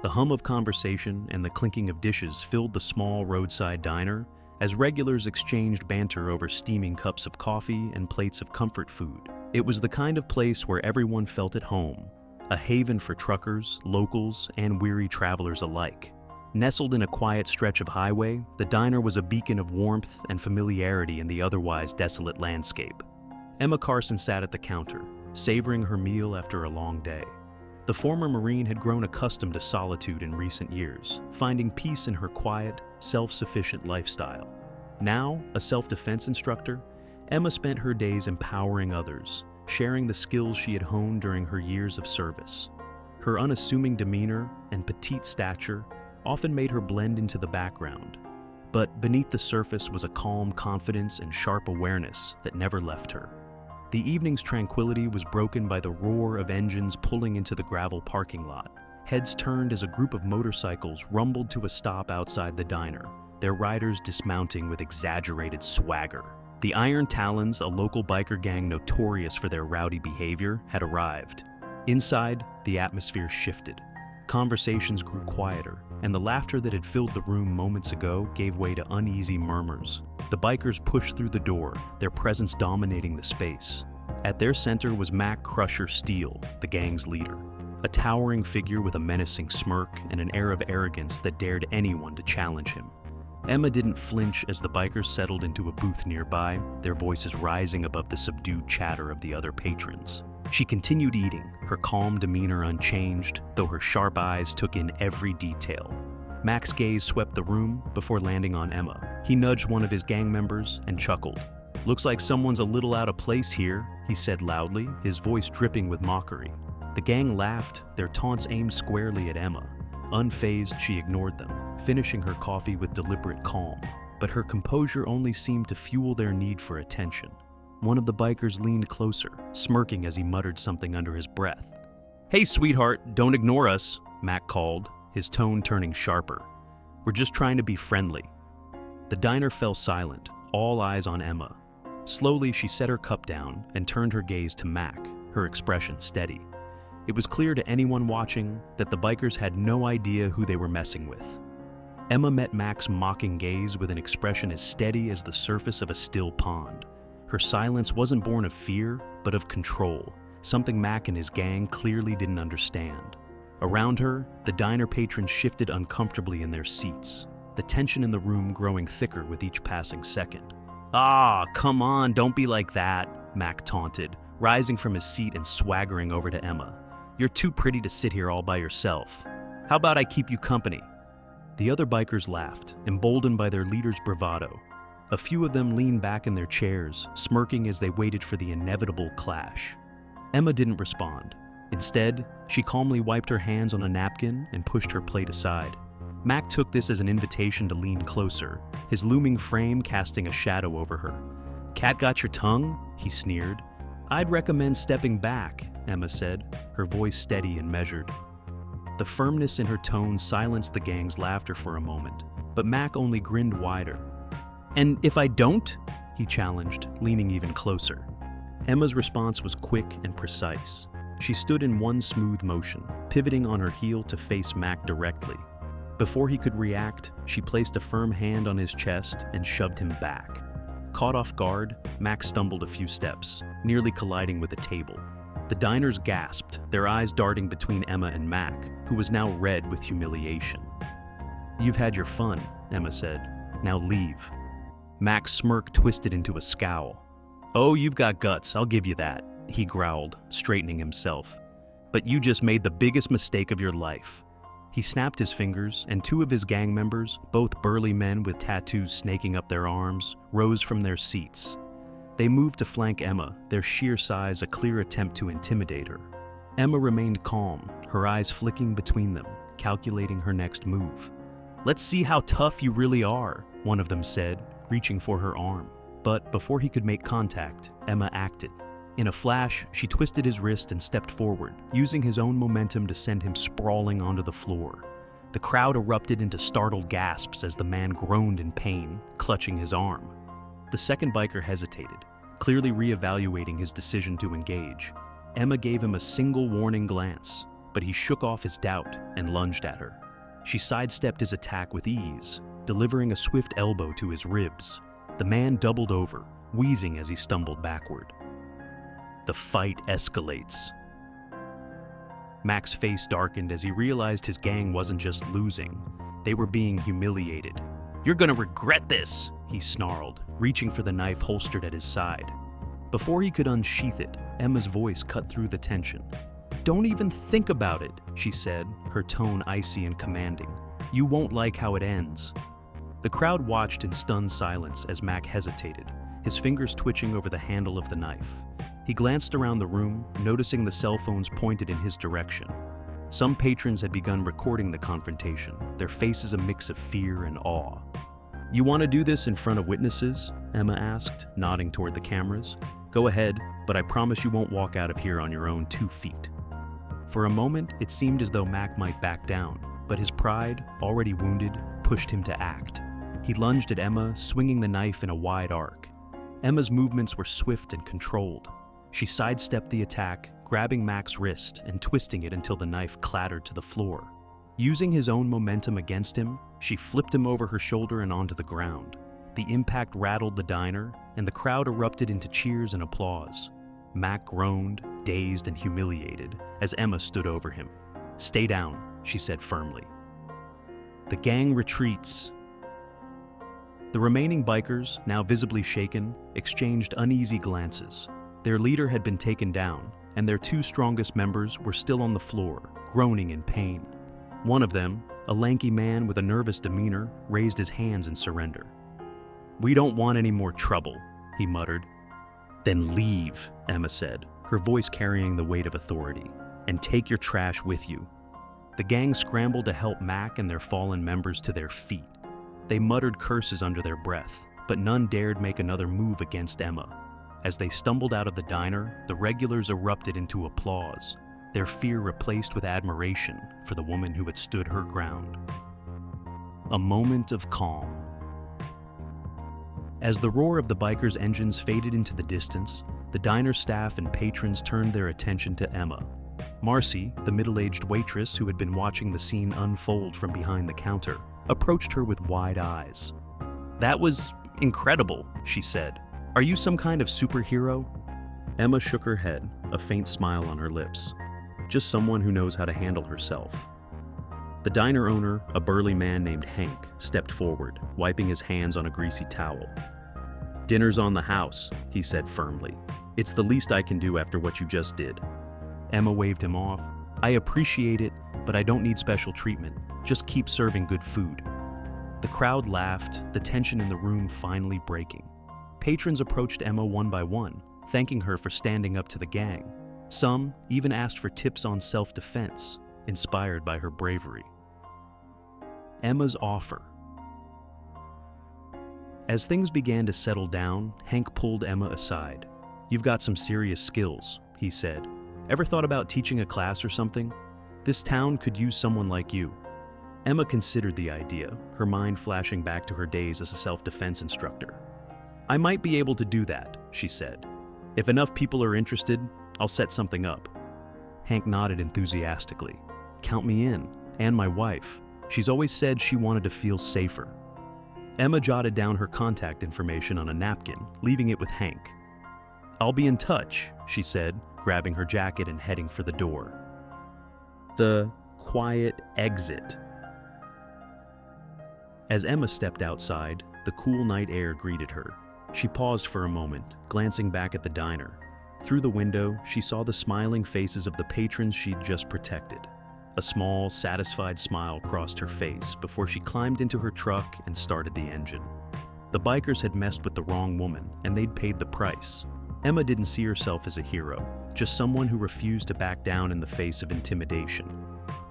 The hum of conversation and the clinking of dishes filled the small roadside diner as regulars exchanged banter over steaming cups of coffee and plates of comfort food. It was the kind of place where everyone felt at home, a haven for truckers, locals, and weary travelers alike. Nestled in a quiet stretch of highway, the diner was a beacon of warmth and familiarity in the otherwise desolate landscape. Emma Carson sat at the counter, savoring her meal after a long day. The former Marine had grown accustomed to solitude in recent years, finding peace in her quiet, self-sufficient lifestyle. Now, a self-defense instructor, Emma spent her days empowering others, sharing the skills she had honed during her years of service. Her unassuming demeanor and petite stature often made her blend into the background, but beneath the surface was a calm confidence and sharp awareness that never left her. The evening's tranquility was broken by the roar of engines pulling into the gravel parking lot. Heads turned as a group of motorcycles rumbled to a stop outside the diner, their riders dismounting with exaggerated swagger. The Iron Talons, a local biker gang notorious for their rowdy behavior, had arrived. Inside, the atmosphere shifted. Conversations grew quieter, and the laughter that had filled the room moments ago gave way to uneasy murmurs. The bikers pushed through the door, their presence dominating the space. At their center was Mac Crusher Steele, the gang's leader, a towering figure with a menacing smirk and an air of arrogance that dared anyone to challenge him. Emma didn't flinch as the bikers settled into a booth nearby, their voices rising above the subdued chatter of the other patrons. She continued eating, her calm demeanor unchanged, though her sharp eyes took in every detail. Mac's gaze swept the room before landing on Emma. He nudged one of his gang members and chuckled. "Looks like someone's a little out of place here," he said loudly, his voice dripping with mockery. The gang laughed, their taunts aimed squarely at Emma. Unfazed, she ignored them, finishing her coffee with deliberate calm. But her composure only seemed to fuel their need for attention. One of the bikers leaned closer, smirking as he muttered something under his breath. "Hey, sweetheart, don't ignore us," Mac called, his tone turning sharper. "We're just trying to be friendly." The diner fell silent, all eyes on Emma. Slowly, she set her cup down and turned her gaze to Mac, her expression steady. It was clear to anyone watching that the bikers had no idea who they were messing with. Emma met Mac's mocking gaze with an expression as steady as the surface of a still pond. Her silence wasn't born of fear, but of control, something Mac and his gang clearly didn't understand. Around her, the diner patrons shifted uncomfortably in their seats, the tension in the room growing thicker with each passing second. "Ah, come on, don't be like that," Mac taunted, rising from his seat and swaggering over to Emma. "You're too pretty to sit here all by yourself. How about I keep you company?" The other bikers laughed, emboldened by their leader's bravado. A few of them leaned back in their chairs, smirking as they waited for the inevitable clash. Emma didn't respond. Instead, she calmly wiped her hands on a napkin and pushed her plate aside. Mac took this as an invitation to lean closer, his looming frame casting a shadow over her. "Cat got your tongue?" he sneered. "I'd recommend stepping back," Emma said, her voice steady and measured. The firmness in her tone silenced the gang's laughter for a moment, but Mac only grinned wider. "And if I don't?" he challenged, leaning even closer. Emma's response was quick and precise. She stood in one smooth motion, pivoting on her heel to face Mac directly. Before he could react, she placed a firm hand on his chest and shoved him back. Caught off guard, Mac stumbled a few steps, nearly colliding with a table. The diners gasped, their eyes darting between Emma and Mac, who was now red with humiliation. "You've had your fun," Emma said. "Now leave." Mac's smirk twisted into a scowl. "Oh, you've got guts, I'll give you that," he growled, straightening himself. "But you just made the biggest mistake of your life." He snapped his fingers, and two of his gang members, both burly men with tattoos snaking up their arms, rose from their seats. They moved to flank Emma, their sheer size a clear attempt to intimidate her. Emma remained calm, her eyes flicking between them, calculating her next move. "Let's see how tough you really are," one of them said, reaching for her arm. But before he could make contact, Emma acted. In a flash, she twisted his wrist and stepped forward, using his own momentum to send him sprawling onto the floor. The crowd erupted into startled gasps as the man groaned in pain, clutching his arm. The second biker hesitated, clearly reevaluating his decision to engage. Emma gave him a single warning glance, but he shook off his doubt and lunged at her. She sidestepped his attack with ease, delivering a swift elbow to his ribs. The man doubled over, wheezing as he stumbled backward. The fight escalates. Mac's face darkened as he realized his gang wasn't just losing, they were being humiliated. "You're gonna regret this," he snarled, reaching for the knife holstered at his side. Before he could unsheath it, Emma's voice cut through the tension. "Don't even think about it," she said, her tone icy and commanding. "You won't like how it ends." The crowd watched in stunned silence as Mac hesitated, his fingers twitching over the handle of the knife. He glanced around the room, noticing the cell phones pointed in his direction. Some patrons had begun recording the confrontation, their faces a mix of fear and awe. "You want to do this in front of witnesses?" Emma asked, nodding toward the cameras. "Go ahead, but I promise you won't walk out of here on your own 2 feet." For a moment, it seemed as though Mac might back down, but his pride, already wounded, pushed him to act. He lunged at Emma, swinging the knife in a wide arc. Emma's movements were swift and controlled. She sidestepped the attack, grabbing Mac's wrist and twisting it until the knife clattered to the floor. Using his own momentum against him, she flipped him over her shoulder and onto the ground. The impact rattled the diner, and the crowd erupted into cheers and applause. Mac groaned, dazed and humiliated, as Emma stood over him. "Stay down," she said firmly. The gang retreats. The remaining bikers, now visibly shaken, exchanged uneasy glances. Their leader had been taken down, and their 2 strongest members were still on the floor, groaning in pain. One of them, a lanky man with a nervous demeanor, raised his hands in surrender. "We don't want any more trouble," he muttered. "Then leave," Emma said, her voice carrying the weight of authority, "and take your trash with you." The gang scrambled to help Mac and their fallen members to their feet. They muttered curses under their breath, but none dared make another move against Emma. As they stumbled out of the diner, the regulars erupted into applause, their fear replaced with admiration for the woman who had stood her ground. A moment of calm. As the roar of the bikers' engines faded into the distance, the diner staff and patrons turned their attention to Emma. Marcy, the middle-aged waitress who had been watching the scene unfold from behind the counter, approached her with wide eyes. "That was incredible," she said. "Are you some kind of superhero?" Emma shook her head, a faint smile on her lips. "Just someone who knows how to handle herself." The diner owner, a burly man named Hank, stepped forward, wiping his hands on a greasy towel. "Dinner's on the house," he said firmly. "It's the least I can do after what you just did." Emma waved him off. "I appreciate it, but I don't need special treatment. Just keep serving good food." The crowd laughed, the tension in the room finally breaking. Patrons approached Emma one by one, thanking her for standing up to the gang. Some even asked for tips on self-defense, inspired by her bravery. Emma's offer. As things began to settle down, Hank pulled Emma aside. "You've got some serious skills," he said. "Ever thought about teaching a class or something? This town could use someone like you." Emma considered the idea, her mind flashing back to her days as a self-defense instructor. "I might be able to do that," she said. "If enough people are interested, I'll set something up." Hank nodded enthusiastically. "Count me in, and my wife. She's always said she wanted to feel safer." Emma jotted down her contact information on a napkin, leaving it with Hank. "I'll be in touch," she said, grabbing her jacket and heading for the door. The quiet exit. As Emma stepped outside, the cool night air greeted her. She paused for a moment, glancing back at the diner. Through the window, she saw the smiling faces of the patrons she'd just protected. A small, satisfied smile crossed her face before she climbed into her truck and started the engine. The bikers had messed with the wrong woman, and they'd paid the price. Emma didn't see herself as a hero, just someone who refused to back down in the face of intimidation.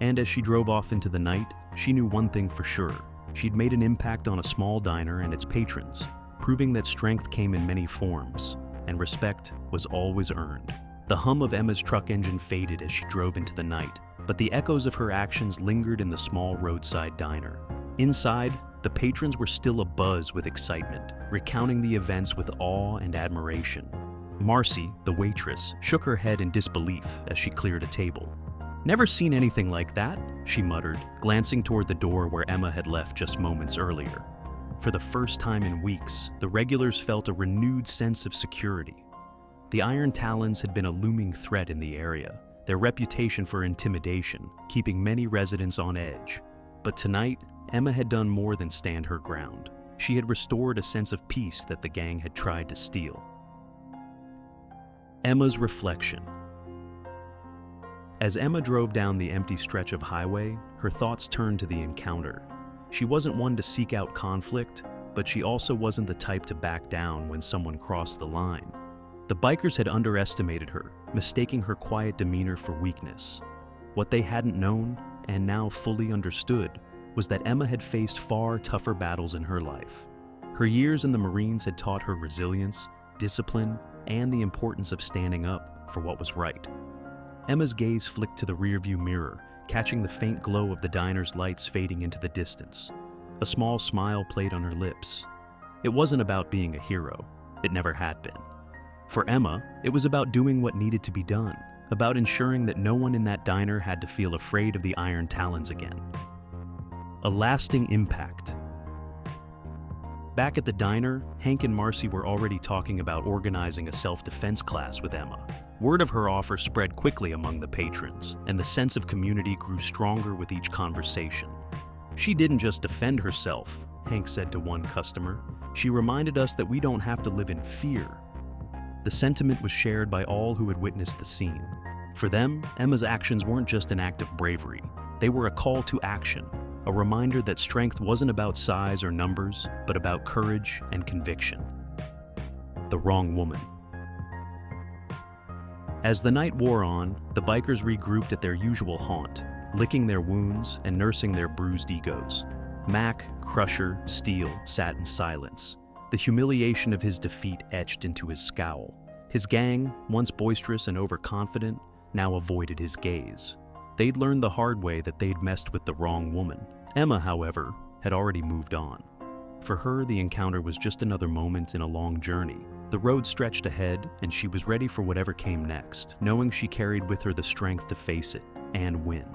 And as she drove off into the night, she knew one thing for sure. She'd made an impact on a small diner and its patrons, proving that strength came in many forms, and respect was always earned. The hum of Emma's truck engine faded as she drove into the night, but the echoes of her actions lingered in the small roadside diner. Inside, the patrons were still abuzz with excitement, recounting the events with awe and admiration. Marcy, the waitress, shook her head in disbelief as she cleared a table. "Never seen anything like that," she muttered, glancing toward the door where Emma had left just moments earlier. For the first time in weeks, the regulars felt a renewed sense of security. The Iron Talons had been a looming threat in the area, their reputation for intimidation keeping many residents on edge. But tonight, Emma had done more than stand her ground. She had restored a sense of peace that the gang had tried to steal. Emma's reflection. As Emma drove down the empty stretch of highway, her thoughts turned to the encounter. She wasn't one to seek out conflict, but she also wasn't the type to back down when someone crossed the line. The bikers had underestimated her, mistaking her quiet demeanor for weakness. What they hadn't known, and now fully understood, was that Emma had faced far tougher battles in her life. Her years in the Marines had taught her resilience, discipline, and the importance of standing up for what was right. Emma's gaze flicked to the rearview mirror, catching the faint glow of the diner's lights fading into the distance. A small smile played on her lips. It wasn't about being a hero. It never had been. For Emma, it was about doing what needed to be done, about ensuring that no one in that diner had to feel afraid of the Iron Talons again. A lasting impact. Back at the diner, Hank and Marcy were already talking about organizing a self-defense class with Emma. Word of her offer spread quickly among the patrons, and the sense of community grew stronger with each conversation. "She didn't just defend herself," Hank said to one customer. "She reminded us that we don't have to live in fear." The sentiment was shared by all who had witnessed the scene. For them, Emma's actions weren't just an act of bravery. They were a call to action, a reminder that strength wasn't about size or numbers, but about courage and conviction. The wrong woman. As the night wore on, the bikers regrouped at their usual haunt, licking their wounds and nursing their bruised egos. Mac, Crusher, Steele sat in silence, the humiliation of his defeat etched into his scowl. His gang, once boisterous and overconfident, now avoided his gaze. They'd learned the hard way that they'd messed with the wrong woman. Emma, however, had already moved on. For her, the encounter was just another moment in a long journey. The road stretched ahead, and she was ready for whatever came next, knowing she carried with her the strength to face it and win.